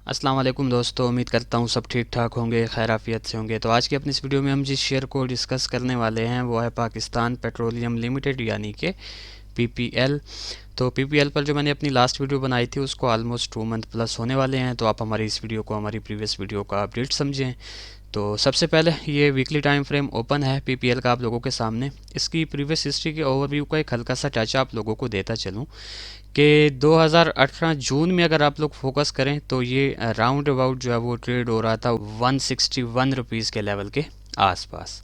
अस्सलाम वालेकुम दोस्तों, उम्मीद करता हूँ सब ठीक ठाक होंगे, खैर आफियत से होंगे। तो आज की अपनी इस वीडियो में हम जिस शेयर को डिस्कस करने वाले हैं वो है पाकिस्तान पेट्रोलियम लिमिटेड यानी कि पीपीएल। तो पीपीएल पर जो मैंने अपनी लास्ट वीडियो बनाई थी उसको ऑलमोस्ट 2 मंथ प्लस होने वाले हैं। तो आप हमारी इस वीडियो को हमारी प्रीवियस वीडियो का अपडेट समझें। तो सबसे पहले ये वीकली टाइम फ्रेम ओपन है पीपीएल का आप लोगों के सामने। इसकी प्रीवियस हिस्ट्री के ओवरव्यू का एक हल्का सा टच आप लोगों को देता चलूँ कि 2018 जून में अगर आप लोग फोकस करें तो ये राउंड अबाउट जो है वो ट्रेड हो रहा था 161 रुपीज़ के लेवल के आसपास।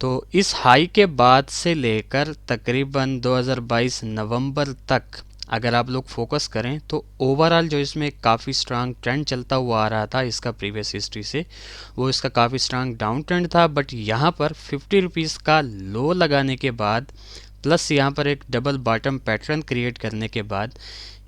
तो इस हाई के बाद से लेकर तकरीबन 2022 नवंबर तक अगर आप लोग फोकस करें तो ओवरऑल जो इसमें काफ़ी स्ट्रांग ट्रेंड चलता हुआ आ रहा था इसका प्रीवियस हिस्ट्री से, वो इसका काफ़ी स्ट्रांग डाउन ट्रेंड था। बट यहाँ पर 50 रुपीज़ का लो लगाने के बाद प्लस यहाँ पर एक डबल बॉटम पैटर्न क्रिएट करने के बाद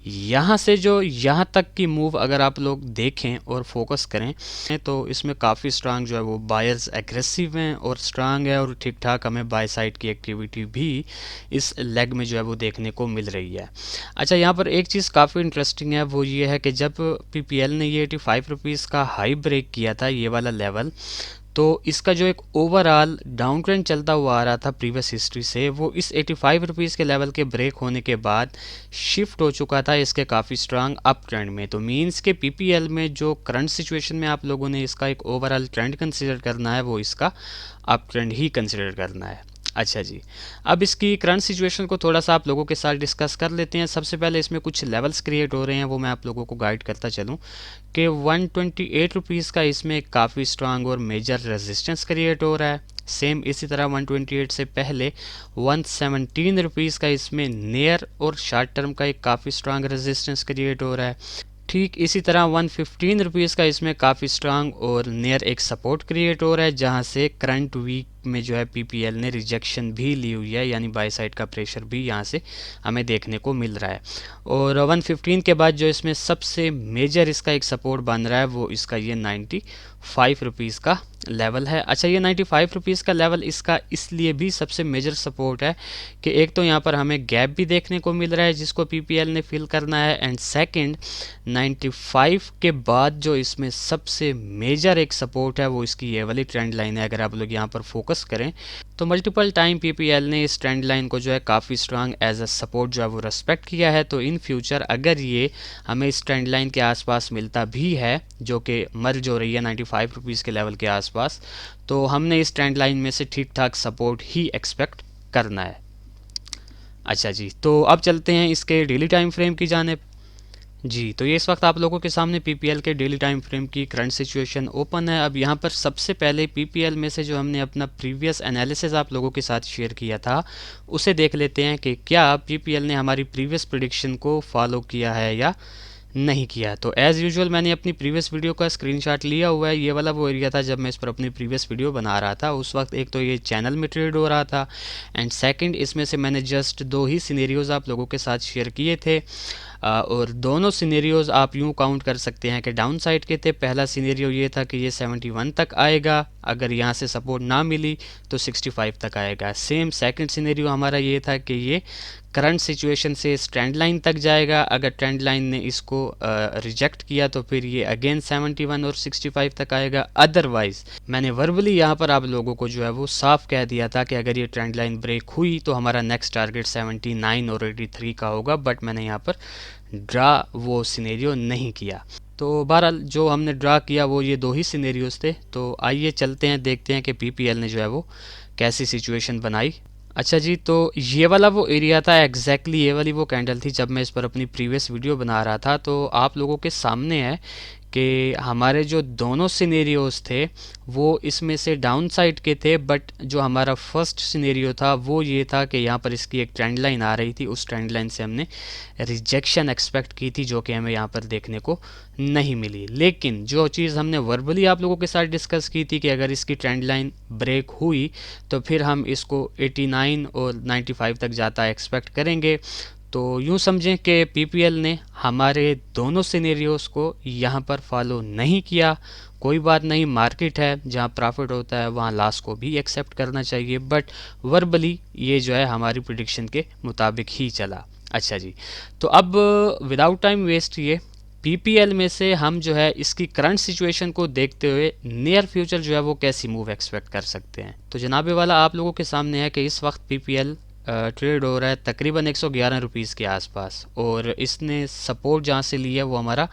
यहाँ से जो यहाँ तक की मूव अगर आप लोग देखें और फोकस करें तो इसमें काफ़ी स्ट्रांग जो है वो बायर्स एग्रेसिव हैं और स्ट्रांग है, और ठीक ठाक हमें बाय साइड की एक्टिविटी भी इस लेग में जो है वो देखने को मिल रही है। अच्छा, यहाँ पर एक चीज़ काफ़ी इंटरेस्टिंग है, वो ये है कि जब पीपीएल ने ये 85 रुपीज़ का हाई ब्रेक किया था ये वाला लेवल, तो इसका जो एक ओवरऑल डाउन ट्रेंड चलता हुआ आ रहा था प्रीवियस हिस्ट्री से, वो इस 85 रुपीज़ के लेवल के ब्रेक होने के बाद शिफ्ट हो चुका था इसके काफ़ी स्ट्रांग अप ट्रेंड में। तो मींस के पीपीएल में जो करंट सिचुएशन में आप लोगों ने इसका एक ओवरऑल ट्रेंड कंसिडर करना है वो इसका अप ट्रेंड ही कंसिडर करना है। अच्छा जी, अब इसकी करंट सिचुएशन को थोड़ा सा आप लोगों के साथ डिस्कस कर लेते हैं। सबसे पहले इसमें कुछ लेवल्स क्रिएट हो रहे हैं, वो मैं आप लोगों को गाइड करता चलूँ कि 128 रुपीज़ का इसमें काफ़ी स्ट्रांग और मेजर रेजिस्टेंस क्रिएट हो रहा है। सेम इसी तरह 128 से पहले 117 रुपीज़ का इसमें नियर और शॉर्ट टर्म का एक काफ़ी स्ट्रांग रेजिस्टेंस क्रिएट हो रहा है। ठीक इसी तरह 115 रुपीज़ का इसमें काफ़ी स्ट्रांग और नियर एक सपोर्ट क्रिएट हो रहा है, जहां से करंट वीक में जो है पीपीएल ने रिजेक्शन भी ली हुई है, यानी बाय साइड का प्रेशर भी यहां से हमें देखने को मिल रहा है। और 115 के बाद जो इसमें सबसे मेजर इसका एक सपोर्ट बन रहा है वो इसका ये 95 रुपीज़ का लेवल है। अच्छा, ये 95 रुपीज़ का लेवल इसका इसलिए भी सबसे मेजर सपोर्ट है कि एक तो यहाँ पर हमें गैप भी देखने को मिल रहा है जिसको पीपीएल ने फिल करना है, एंड सेकंड 95 के बाद जो इसमें सबसे मेजर एक सपोर्ट है वो इसकी ये वाली ट्रेंड लाइन है। अगर आप लोग यहाँ पर फोकस करें तो मल्टीपल टाइम पीपीएल ने इस ट्रेंड लाइन को जो है काफ़ी स्ट्रांग एज अ सपोर्ट जो है वो रेस्पेक्ट किया है। तो इन फ्यूचर अगर ये हमें इस ट्रेंड लाइन के आसपास मिलता भी है जो कि मर्ज हो रही है 95 रुपीज़ के लेवल के आसपास, तो हमने इस ट्रेंड लाइन में से ठीक ठाक सपोर्ट ही एक्सपेक्ट करना है। अच्छा जी, तो अब चलते हैं इसके डेली टाइम फ्रेम की जानिब। जी, तो ये इस वक्त आप लोगों के सामने पीपीएल के डेली टाइम फ्रेम की करंट सिचुएशन ओपन है। अब यहाँ पर सबसे पहले पीपीएल में से जो हमने अपना प्रीवियस एनालिसिस आप लोगों के साथ शेयर किया था उसे देख लेते हैं कि क्या पीपीएल ने हमारी प्रीवियस प्रेडिक्शन को फॉलो किया है या नहीं किया। तो एज़ यूजुअल मैंने अपनी प्रीवियस वीडियो का स्क्रीनशॉट लिया हुआ है। ये वाला वो एरिया था जब मैं इस पर अपनी प्रीवियस वीडियो बना रहा था। उस वक्त एक तो ये चैनल में ट्रेड हो रहा था, एंड सेकंड इसमें से मैंने जस्ट 2 ही सिनेरियोज़ आप लोगों के साथ शेयर किए थे, और दोनों सिनेरियोज़ आप यूँ काउंट कर सकते हैं कि डाउन साइड के थे। पहला सिनेरियो ये था कि ये 71 तक आएगा, अगर यहाँ से सपोर्ट ना मिली तो 65 तक आएगा। सेम सेकंड सिनेरियो हमारा ये था कि ये करंट सिचुएशन से इस ट्रेंड लाइन तक जाएगा, अगर ट्रेंड लाइन ने इसको रिजेक्ट किया तो फिर ये अगेन 71 और 65 तक आएगा। अदरवाइज मैंने वर्बली यहाँ पर आप लोगों को जो है वो साफ कह दिया था कि अगर ये ट्रेंड लाइन ब्रेक हुई तो हमारा नेक्स्ट टारगेट 79 और 83 का होगा, बट मैंने यहाँ पर ड्रा वो सिनेरियो नहीं किया। तो बहरहाल जो हमने ड्रा किया वो ये 2 ही सिनेरियोज थे। तो आइए चलते हैं, देखते हैं कि पीपीएल ने जो है वो कैसी सिचुएशन बनाई। अच्छा जी, तो ये वाला वो एरिया था, एग्जैक्टली ये वाली वो कैंडल थी जब मैं इस पर अपनी प्रीवियस वीडियो बना रहा था। तो आप लोगों के सामने है कि हमारे जो दोनों सिनेरियोज थे वो इसमें से डाउन साइड के थे, बट जो हमारा फर्स्ट सिनेरियो था वो ये था कि यहाँ पर इसकी एक ट्रेंड लाइन आ रही थी, उस ट्रेंड लाइन से हमने रिजेक्शन एक्सपेक्ट की थी जो कि हमें यहाँ पर देखने को नहीं मिली। लेकिन जो चीज़ हमने वर्बली आप लोगों के साथ डिस्कस की थी कि अगर इसकी ट्रेंड लाइन ब्रेक हुई तो फिर हम इसको 89 और 95 तक जाता एक्सपेक्ट करेंगे। तो यूँ समझें कि पीपीएल ने हमारे दोनों सिनेरियोज़ को यहाँ पर फॉलो नहीं किया। कोई बात नहीं, मार्केट है, जहाँ प्रॉफिट होता है वहाँ लॉस को भी एक्सेप्ट करना चाहिए, बट वर्बली ये जो है हमारी प्रिडिक्शन के मुताबिक ही चला। अच्छा जी, तो अब विदाउट टाइम वेस्ट किए पीपीएल में से हम जो है इसकी करंट सिचुएशन को देखते हुए नियर फ्यूचर जो है वो कैसी मूव एक्सपेक्ट कर सकते हैं। तो जनाब वाला आप लोगों के सामने है कि इस वक्त पीपीएल ट्रेड हो रहा है तकरीबन 111 रुपीज़ के आसपास, और इसने सपोर्ट जहाँ से लिया वो हमारा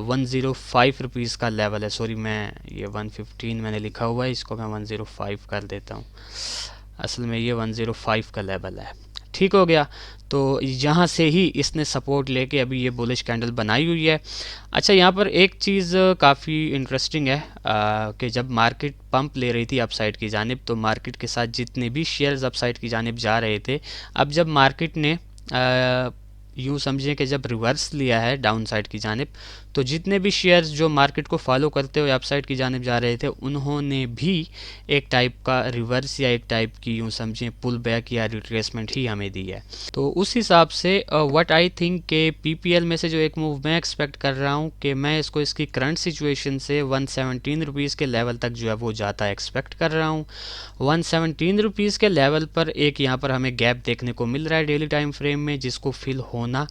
105 रुपीज़ का लेवल है। सॉरी, मैं ये 115 मैंने लिखा हुआ है, इसको मैं 105 कर देता हूँ। असल में ये 105 का लेवल है। ठीक हो गया। तो यहाँ से ही इसने सपोर्ट लेके अभी ये बुलिश कैंडल बनाई हुई है। अच्छा, यहाँ पर एक चीज़ काफ़ी इंटरेस्टिंग है कि जब मार्केट पंप ले रही थी अपसाइड की जानिब, तो मार्केट के साथ जितने भी शेयर्स अपसाइड की जानिब जा रहे थे, अब जब मार्केट ने यूँ समझें कि जब रिवर्स लिया है डाउन साइड की जानिब, तो जितने भी शेयर्स जो मार्केट को फॉलो करते हुए अपसाइड की जानिब जा रहे थे, उन्होंने भी एक टाइप का रिवर्स या एक टाइप की यूँ समझें पुल बैक या रिट्रेसमेंट ही हमें दी है। तो उस हिसाब से व्हाट आई थिंक के पीपीएल में से जो एक मूव मैं एक्सपेक्ट कर रहा हूँ कि मैं इसको इसकी करंट सिचुएशन से 117 रुपीज़ के लेवल तक जो है वो जाता एक्सपेक्ट कर रहा हूँ। 117 रुपीज़ के लेवल पर एक यहाँ पर हमें गैप देखने को मिल रहा है डेली टाइम फ्रेम में, जिसको फिल होना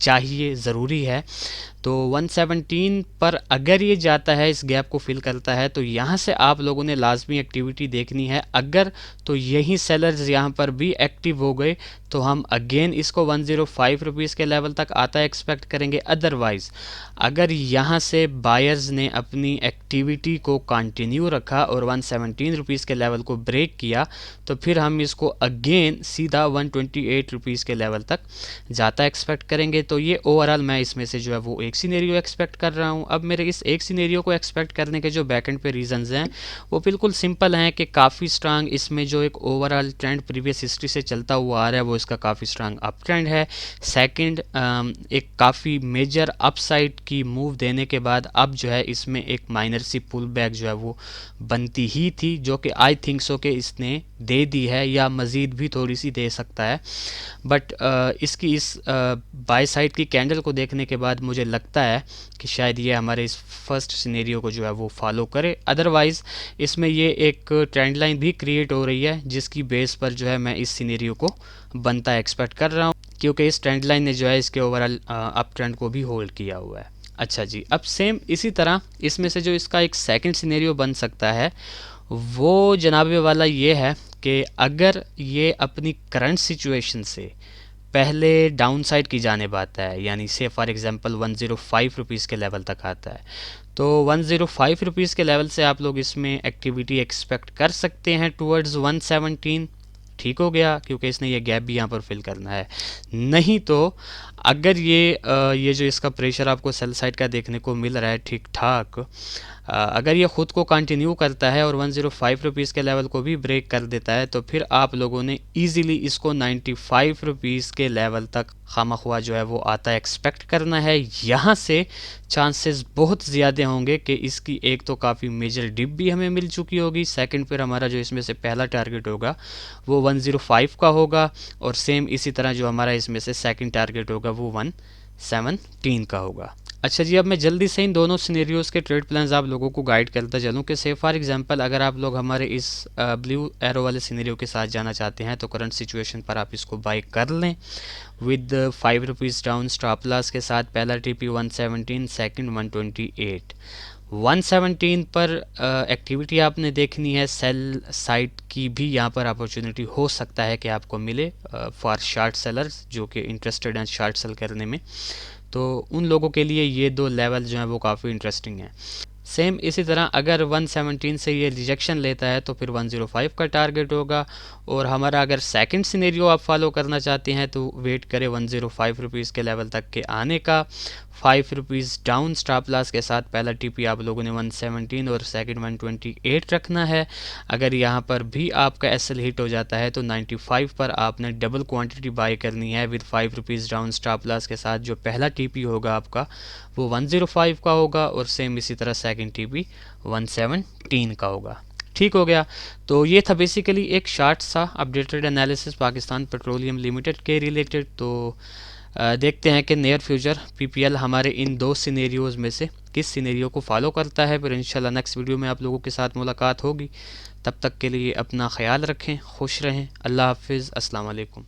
चाहिए, ज़रूरी है। तो 117 पर अगर ये जाता है, इस गैप को फिल करता है, तो यहाँ से आप लोगों ने लाजमी एक्टिविटी देखनी है। अगर तो यही सेलर्स यहाँ पर भी एक्टिव हो गए तो हम अगेन इसको 105 रुपीज़ के लेवल तक आता एक्सपेक्ट करेंगे। अदरवाइज़ अगर यहाँ से बायर्स ने अपनी एक्टिविटी को कंटिन्यू रखा और 117 रुपीज़ के लेवल को ब्रेक किया, तो फिर हम इसको अगेन सीधा 128 रुपीज़ के लेवल तक जाता एक्सपेक्ट करेंगे। तो ये ओवरऑल मैं इसमें से जो है वो एक सिनेरियो एक्सपेक्ट कर रहा हूँ। अब मेरे इस एक सिनेरियो को एक्सपेक्ट करने के जो बैकएंड पे रीजंस हैं वो बिल्कुल सिंपल हैं कि काफ़ी स्ट्रांग इसमें जो एक ओवरऑल ट्रेंड प्रीवियस हिस्ट्री से चलता हुआ आ रहा है वो इसका काफ़ी स्ट्रांग अप ट्रेंड है। सेकंड, एक काफ़ी मेजर अपसाइड की मूव देने के बाद अब जो है इसमें एक माइनर सी पुल बैक जो है वो बनती ही थी, जो कि आई थिंक सो कि इसने दे दी है या मज़ीद भी थोड़ी सी दे सकता है। बट इसकी इस बाय साइड की कैंडल को देखने के बाद मुझे लगता है कि शायद ये हमारे इस फर्स्ट सिनेरियो को जो है वो फॉलो करे। अदरवाइज़ इसमें ये एक ट्रेंड लाइन भी क्रिएट हो रही है जिसकी बेस पर जो है मैं इस सिनेरियो को बनता एक्सपेक्ट कर रहा हूँ, क्योंकि इस ट्रेंड लाइन ने जो है इसके ओवरऑल अप ट्रेंड को भी होल्ड किया हुआ है। अच्छा जी, अब सेम इसी तरह इसमें से जो इसका एक सेकंड सिनेरियो बन सकता है वो जनाबे वाला ये है कि अगर ये अपनी करंट सिचुएशन से पहले डाउन साइड की जानिब आता है, यानी से फॉर एग्जांपल 105 रुपीज़ के लेवल तक आता है, तो 105 रुपीज़ के लेवल से आप लोग इसमें एक्टिविटी एक्सपेक्ट कर सकते हैं टूवर्ड्स 117। ठीक हो गया, क्योंकि इसने ये गैप भी यहाँ पर फिल करना है। नहीं तो अगर ये जो इसका प्रेशर आपको सेल साइड का देखने को मिल रहा है ठीक ठाक, अगर ये ख़ुद को कंटिन्यू करता है और 105 रुपीज़ के लेवल को भी ब्रेक कर देता है, तो फिर आप लोगों ने इजीली इसको 95 रुपीज़ के लेवल तक खामख्वा जो है वो आता एक्सपेक्ट करना है। यहाँ से चांसेस बहुत ज़्यादा होंगे कि इसकी एक तो काफ़ी मेजर डिप भी हमें मिल चुकी होगी, सेकंड पर हमारा जो इसमें से पहला टारगेट होगा वो 105 का होगा, और सेम इसी तरह जो हमारा इसमें से सेकंड टारगेट होगा वो 117 का होगा। अच्छा जी, अब मैं जल्दी से इन दोनों सिनेरियोज़ के ट्रेड प्लान्स आप लोगों को गाइड करता चलूँ कि से फॉर एग्जांपल अगर आप लोग हमारे इस ब्लू एरो वाले सिनेरियो के साथ जाना चाहते हैं तो करंट सिचुएशन पर आप इसको बाय कर लें with 5 rupees down stop loss के साथ। पहला टीपी 117, सेकंड 128। 117 पर एक्टिविटी आपने देखनी है, सेल साइड की भी यहाँ पर अपॉर्चुनिटी हो सकता है कि आपको मिले फॉर शार्ट सेलर्स जो कि इंटरेस्टेड हैं शार्ट सेल करने में, तो उन लोगों के लिए ये दो लेवल जो हैं वो काफ़ी इंटरेस्टिंग हैं। सेम इसी तरह अगर 117 से ये रिजेक्शन लेता है तो फिर 105 का टारगेट होगा, और हमारा अगर सेकंड सिनेरियो आप फॉलो करना चाहते हैं तो वेट करें 105 रुपीज़ के लेवल तक के आने का। 5 रुपीज़ डाउन स्टॉप लॉस के साथ पहला टीपी आप लोगों ने 117 और सेकंड 128 रखना है। अगर यहाँ पर भी आपका एसएल हिट हो जाता है तो 95 पर आपने डबल क्वांटिटी बाय करनी है with 5 rupees down stop loss के साथ। जो पहला टीपी होगा आपका वो 105 का होगा, और सेम इसी तरह सेकंड टीपी 117 का होगा। ठीक हो गया। तो ये था बेसिकली एक शार्ट सा updated analysis Pakistan petroleum limited के रिलेटेड। तो देखते हैं कि नियर फ्यूचर पीपीएल हमारे इन दो सिनेरियोज़ में से किस सिनेरियो को फॉलो करता है। फिर इंशाल्लाह नेक्स्ट वीडियो में आप लोगों के साथ मुलाकात होगी। तब तक के लिए अपना ख्याल रखें, खुश रहें। अल्लाह हाफिज़, अस्सलाम वालेकुम।